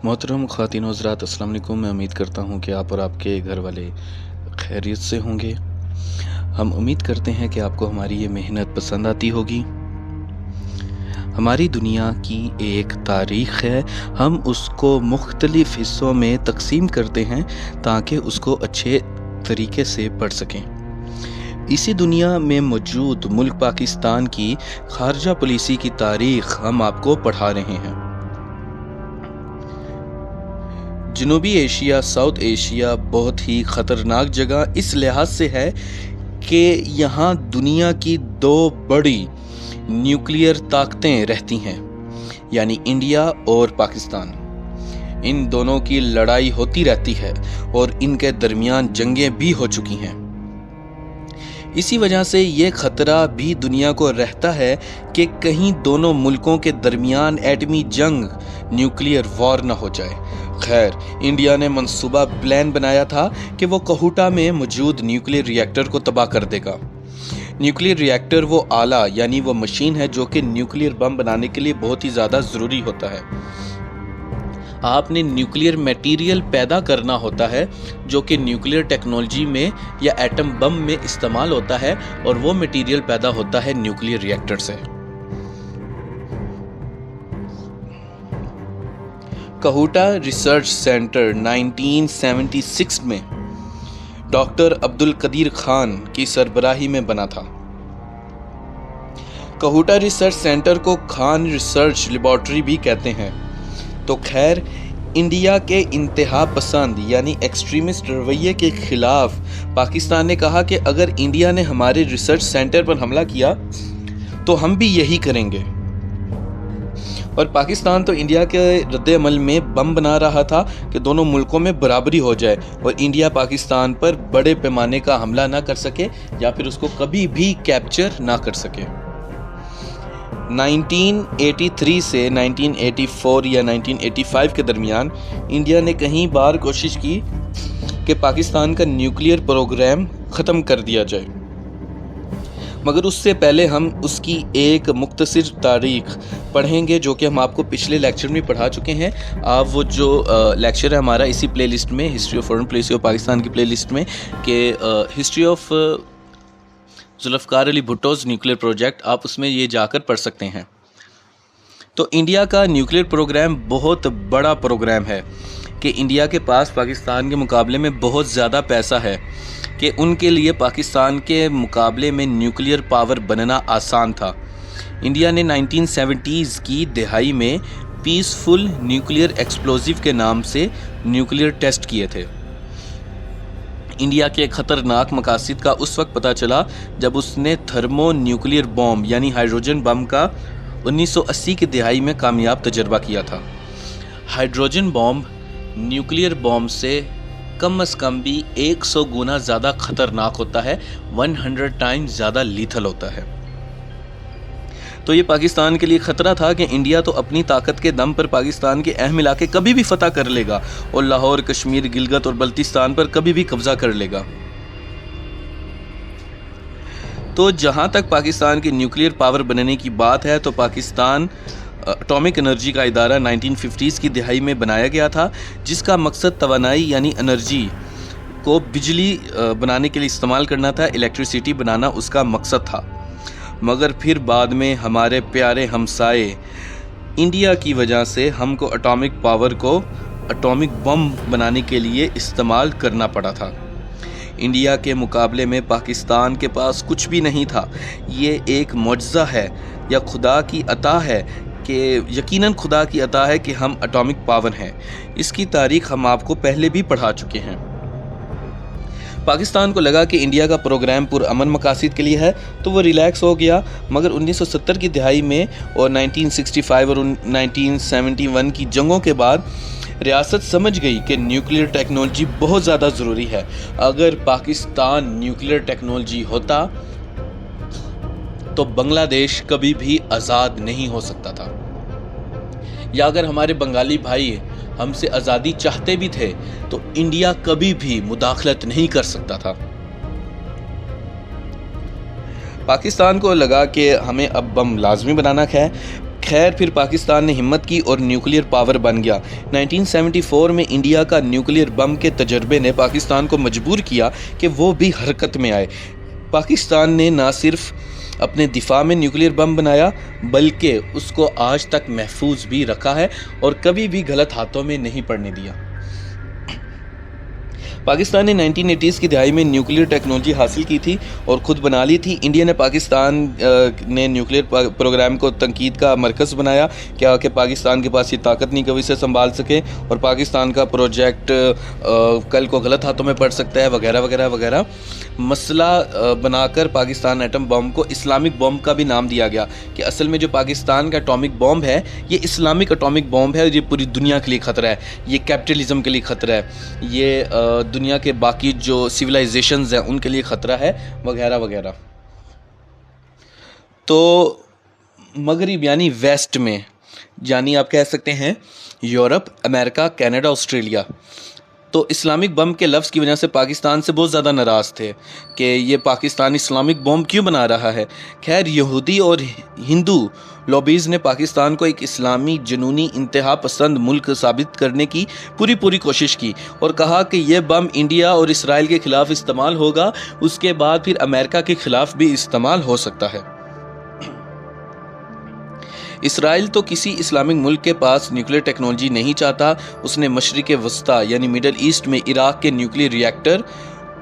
मोहतरम ख़वातीन व हज़रात, अस्सलाम वालेकुम। मैं उम्मीद करता हूँ कि आप और आपके घर वाले खैरियत से होंगे। हम उम्मीद करते हैं कि आपको हमारी ये मेहनत पसंद आती होगी। हमारी दुनिया की एक तारीख़ है, हम उसको मुख्तलिफ़ हिस्सों में तकसीम करते हैं ताकि उसको अच्छे तरीके से पढ़ सकें। इसी दुनिया में मौजूद मुल्क पाकिस्तान की खारजा पॉलिसी की तारीख़ हम आपको पढ़ा रहे हैं। जनूबी एशिया, साउथ एशिया बहुत ही ख़तरनाक जगह इस लिहाज से है कि यहाँ दुनिया की दो बड़ी न्यूक्लियर ताकतें रहती हैं, यानी इंडिया और पाकिस्तान। इन दोनों की लड़ाई होती रहती है और इनके दरमियान जंगें भी हो चुकी हैं। इसी वजह से ये ख़तरा भी दुनिया को रहता है कि कहीं दोनों मुल्कों के दरमियान एटमी जंग, न्यूक्लियर वॉर न हो जाए। खैर, इंडिया ने मंसूबा प्लान बनाया था कि वो कहूटा में मौजूद न्यूक्लियर रिएक्टर को तबाह कर देगा। न्यूक्लियर रिएक्टर वो आला यानी वो मशीन है जो कि न्यूक्लियर बम बनाने के लिए बहुत ही ज़्यादा ज़रूरी होता है। आपने न्यूक्लियर मटेरियल पैदा करना होता है जो कि न्यूक्लियर टेक्नोलॉजी में या एटम बम में इस्तेमाल होता है, और वो मटेरियल पैदा होता है न्यूक्लियर रिएक्टर से। कहूटा रिसर्च सेंटर 1976 में डॉक्टर अब्दुल कदीर खान की सरबराही में बना था। कहूटा रिसर्च सेंटर को खान रिसर्च लेबॉर्ट्री भी कहते हैं। तो खैर, इंडिया के इंतहा पसंद यानी एक्सट्रीमिस्ट रवैये के खिलाफ पाकिस्तान ने कहा कि अगर इंडिया ने हमारे रिसर्च सेंटर पर हमला किया तो हम भी यही करेंगे। और पाकिस्तान तो इंडिया के रद्द-ए-अमल में बम बना रहा था कि दोनों मुल्कों में बराबरी हो जाए और इंडिया पाकिस्तान पर बड़े पैमाने का हमला ना कर सके या फिर उसको कभी भी कैप्चर ना कर सके। 1983 से 1984 या 1985 के दरमियान इंडिया ने कई बार कोशिश की कि पाकिस्तान का न्यूक्लियर प्रोग्राम ख़त्म कर दिया जाए, मगर उससे पहले हम उसकी एक मुख्तसर तारीख पढ़ेंगे जो कि हम आपको पिछले लेक्चर में पढ़ा चुके हैं। आप वो जो लेक्चर है हमारा इसी प्लेलिस्ट में, history of foreign policy of Pakistan की प्लेलिस्ट में, कि history of Zulfikar Ali Bhutto's nuclear project, आप उसमें ये जाकर पढ़ सकते हैं। तो इंडिया का न्यूक्लियर प्रोग्राम बहुत बड़ा प्रोग्राम है कि इंडिया के पास पाकिस्तान के मुकाबले में बहुत ज़्यादा पैसा है कि उनके लिए पाकिस्तान के मुकाबले में न्यूक्लियर पावर बनना आसान था। इंडिया ने 1970s की दिहाई में पीसफुल न्यूक्लियर एक्सप्लोजिव के नाम से न्यूक्लियर टेस्ट किए थे। इंडिया के ख़तरनाक मकासद का उस वक्त पता चला जब उसने थर्मो न्यूक्लियर बॉम्ब यानी हाइड्रोजन बम का 1980 की दिहाई में कामयाब तजर्बा किया था। हाइड्रोजन बॉम्ब न्यूक्लियर बॉम्ब से कम से कम भी 100 गुना ज़्यादा ख़तरनाक होता है, 100 टाइम्स ज़्यादा लीथल होता है। तो ये पाकिस्तान के लिए ख़तरा था कि इंडिया तो अपनी ताकत के दम पर पाकिस्तान के अहम इलाके कभी भी फतह कर लेगा और लाहौर, कश्मीर, गिलगित और बल्तिस्तान पर कभी भी कब्ज़ा कर लेगा। तो जहाँ तक पाकिस्तान की न्यूक्लियर पावर बनने की बात है, तो पाकिस्तान एटॉमिक एनर्जी का इदारा 1950s की दिहाई में बनाया गया था, जिसका मकसद तवानाई यानी एनर्जी को बिजली बनाने के लिए इस्तेमाल करना था, इलेक्ट्रिसिटी बनाना उसका मकसद था। मगर फिर बाद में हमारे प्यारे हमसाए इंडिया की वजह से हमको एटॉमिक पावर को एटॉमिक बम बनाने के लिए इस्तेमाल करना पड़ा था। इंडिया के मुकाबले में पाकिस्तान के पास कुछ भी नहीं था। ये एक मुअज्ज़ा है या खुदा की अता है कि यकीनन खुदा की अता है कि हम एटॉमिक पावर हैं। इसकी तारीख़ हम आपको पहले भी पढ़ा चुके हैं। पाकिस्तान को लगा कि इंडिया का प्रोग्राम पुरअमन मकासद के लिए है तो वो रिलैक्स हो गया, मगर 1970 की दिहाई में और 1965 और 1971 की जंगों के बाद रियासत समझ गई कि न्यूक्लियर टेक्नोलॉजी बहुत ज़्यादा ज़रूरी है। अगर पाकिस्तान न्यूक्लियर टेक्नोलॉजी होता तो बांग्लादेश कभी भी आज़ाद नहीं हो सकता था, या अगर हमारे बंगाली भाई हमसे आज़ादी चाहते भी थे तो इंडिया कभी भी मुदाखलत नहीं कर सकता था। पाकिस्तान को लगा कि हमें अब बम लाजमी बनाना है। खैर फिर पाकिस्तान ने हिम्मत की और न्यूक्लियर पावर बन गया। 1974 में इंडिया का न्यूक्लियर बम के तजर्बे ने पाकिस्तान को मजबूर किया कि वो भी हरकत में आए। पाकिस्तान ने ना सिर्फ अपने दिफा में न्यूक्लियर बम बनाया बल्कि उसको आज तक महफूज भी रखा है और कभी भी गलत हाथों में नहीं पड़ने दिया। पाकिस्तान ने 1980s की दिहाई में न्यूक्लियर टेक्नोलॉजी हासिल की थी और ख़ुद बना ली थी। इंडिया ने पाकिस्तान ने न्यूक्लियर प्रोग्राम को तनकीद का मरकज़ बनाया क्या कि पाकिस्तान के पास ये ताकत नहीं कभी से संभाल सके और पाकिस्तान का प्रोजेक्ट कल को गलत हाथों में पड़ सकता है वगैरह वगैरह वगैरह। मसला बनाकर पाकिस्तान एटम बम को इस्लामिक बम का भी नाम दिया गया कि असल में जो पाकिस्तान का एटॉमिक बम है ये इस्लामिक एटॉमिक बम है। ये पूरी दुनिया के लिए ख़तरा है, ये कैपिटलिज़म के लिए ख़तरा है, ये दुनिया के बाकी जो सिविलाइजेशंस हैं उनके लिए ख़तरा है वगैरह वगैरह। तो मगरिब यानी वेस्ट में, यानी आप कह सकते हैं यूरोप, अमेरिका, कनाडा, ऑस्ट्रेलिया, तो इस्लामिक बम के लफ्ज़ की वजह से पाकिस्तान से बहुत ज़्यादा नाराज़ थे कि ये पाकिस्तान इस्लामिक बम क्यों बना रहा है। खैर यहूदी और हिंदू लॉबीज़ ने पाकिस्तान को एक इस्लामी जुनूनी इंतहा पसंद मुल्क साबित करने की पूरी कोशिश की और कहा कि यह बम इंडिया और इसराइल के ख़िलाफ़ इस्तेमाल होगा, उसके बाद फिर अमेरिका के ख़िलाफ़ भी इस्तेमाल हो सकता है। इसराइल तो किसी इस्लामिक मुल्क के पास न्यूक्लियर टेक्नोलॉजी नहीं चाहता। उसने मशरिक़ वस्ता यानी मिडल ईस्ट में इराक़ के न्यूक्लियर रिएक्टर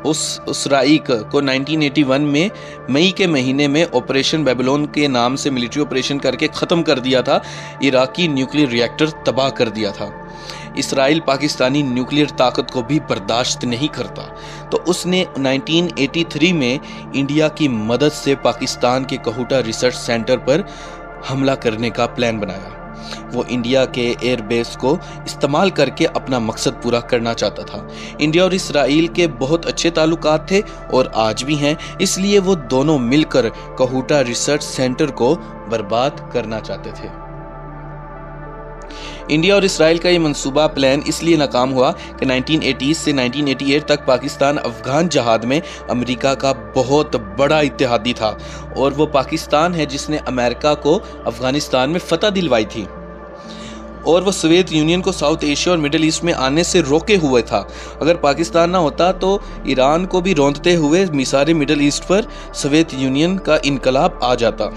उसराइक को 1981 में मई के महीने में ऑपरेशन बेबीलोन के नाम से मिलिट्री ऑपरेशन करके ख़त्म कर दिया था। इराक़ी न्यूक्लियर रिएक्टर तबाह कर दिया था। इसराइल पाकिस्तानी न्यूक्लियर ताकत को भी बर्दाश्त नहीं करता, तो उसने 1983 में इंडिया की मदद से पाकिस्तान के कहूटा रिसर्च सेंटर पर हमला करने का प्लान बनाया। वो इंडिया के एयरबेस को इस्तेमाल करके अपना मकसद पूरा करना चाहता था। इंडिया और इसराइल के बहुत अच्छे ताल्लुकात थे और आज भी हैं, इसलिए वो दोनों मिलकर कहूटा रिसर्च सेंटर को बर्बाद करना चाहते थे। इंडिया और इसराइल का ये मंसूबा प्लान इसलिए नाकाम हुआ कि 1980 से 1988 तक पाकिस्तान अफगान जहाद में अमेरिका का बहुत बड़ा इत्तेहादी था और वो पाकिस्तान है जिसने अमेरिका को अफगानिस्तान में फतह दिलवाई थी और वो सोवियत यूनियन को साउथ एशिया और मिडिल ईस्ट में आने से रोके हुए था। अगर पाकिस्तान ना होता तो ईरान को भी रौंदते हुए मिसारे मिडिल ईस्ट पर सोवियत यूनियन का इनकलाब आ जाता।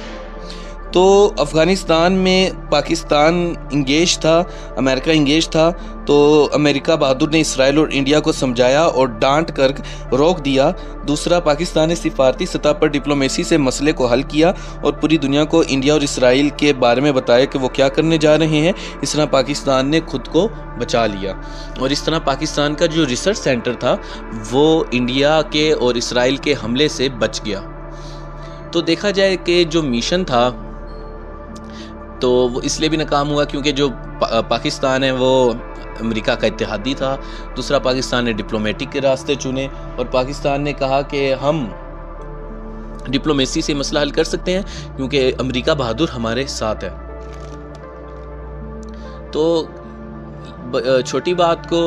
तो अफ़गानिस्तान में पाकिस्तान इंगेज था, अमेरिका इंगेज था, तो अमेरिका बहादुर ने इसराइल और इंडिया को समझाया और डांट कर रोक दिया। दूसरा, पाकिस्तान ने सिफारती सतह पर डिप्लोमेसी से मसले को हल किया और पूरी दुनिया को इंडिया और इसराइल के बारे में बताया कि वो क्या करने जा रहे हैं। इस तरह पाकिस्तान ने खुद को बचा लिया और इस तरह पाकिस्तान का जो रिसर्च सेंटर था वो इंडिया के और इसराइल के हमले से बच गया। तो देखा जाए कि जो मिशन था तो वो इसलिए भी नाकाम हुआ क्योंकि जो पाकिस्तान है वो अमेरिका का इत्तेहादी था। दूसरा, पाकिस्तान ने डिप्लोमेटिक के रास्ते चुने और पाकिस्तान ने कहा कि हम डिप्लोमेसी से मसला हल कर सकते हैं क्योंकि अमेरिका बहादुर हमारे साथ है। तो छोटी बात को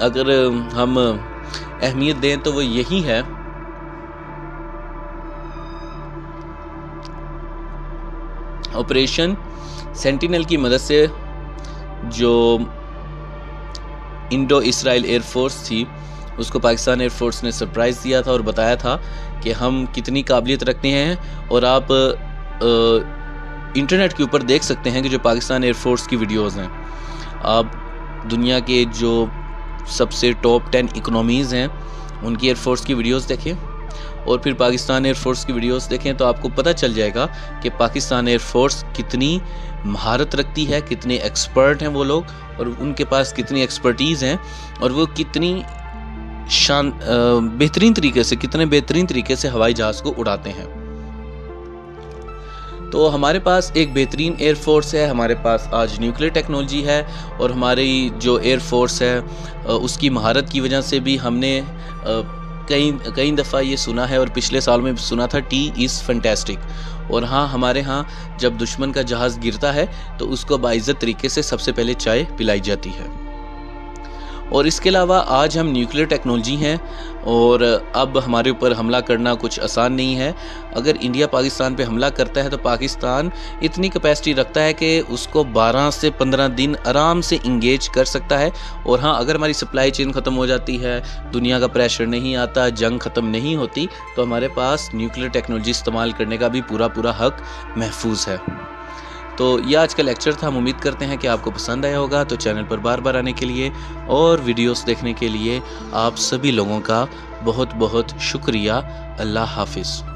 अगर हम अहमियत दें तो वो यही है ऑपरेशन सेंटिनल की मदद से जो इंडो इसराइल एयरफोर्स थी उसको पाकिस्तान एयरफोर्स ने सरप्राइज़ दिया था और बताया था कि हम कितनी काबिलियत रखते हैं। और आप इंटरनेट के ऊपर देख सकते हैं कि जो पाकिस्तान एयरफोर्स की वीडियोस हैं, आप दुनिया के जो सबसे टॉप 10 इकोनॉमीज़ हैं उनकी एयरफोर्स की वीडियोस देखें और फिर पाकिस्तान एयरफोर्स की वीडियोस देखें तो आपको पता चल जाएगा कि पाकिस्तान एयरफोर्स कितनी महारत रखती है, कितने एक्सपर्ट हैं वो लोग और उनके पास कितनी एक्सपर्टीज़ हैं और वो कितनी बेहतरीन तरीके से हवाई जहाज़ को उड़ाते हैं। तो हमारे पास एक बेहतरीन एयरफोर्स है, हमारे पास आज न्यूक्लियर टेक्नोलॉजी है और हमारी जो एयरफोर्स है उसकी महारत की वजह से भी हमने कई दफ़ा ये सुना है और पिछले साल में सुना था, टी इज़ फैंटास्टिक। और हाँ, हमारे यहाँ जब दुश्मन का जहाज़ गिरता है तो उसको बाइज़्ज़त तरीके से सबसे पहले चाय पिलाई जाती है। और इसके अलावा आज हम न्यूक्लियर टेक्नोलॉजी हैं और अब हमारे ऊपर हमला करना कुछ आसान नहीं है। अगर इंडिया पाकिस्तान पे हमला करता है तो पाकिस्तान इतनी कैपेसिटी रखता है कि उसको 12 से 15 दिन आराम से इंगेज कर सकता है। और हाँ, अगर हमारी सप्लाई चेन ख़त्म हो जाती है, दुनिया का प्रेशर नहीं आता, जंग ख़त्म नहीं होती, तो हमारे पास न्यूक्लियर टेक्नोलॉजी इस्तेमाल करने का भी पूरा हक महफूज है। तो ये आज का लेक्चर था। हम उम्मीद करते हैं कि आपको पसंद आया होगा। तो चैनल पर बार बार आने के लिए और वीडियोस देखने के लिए आप सभी लोगों का बहुत बहुत शुक्रिया। अल्लाह हाफिज़।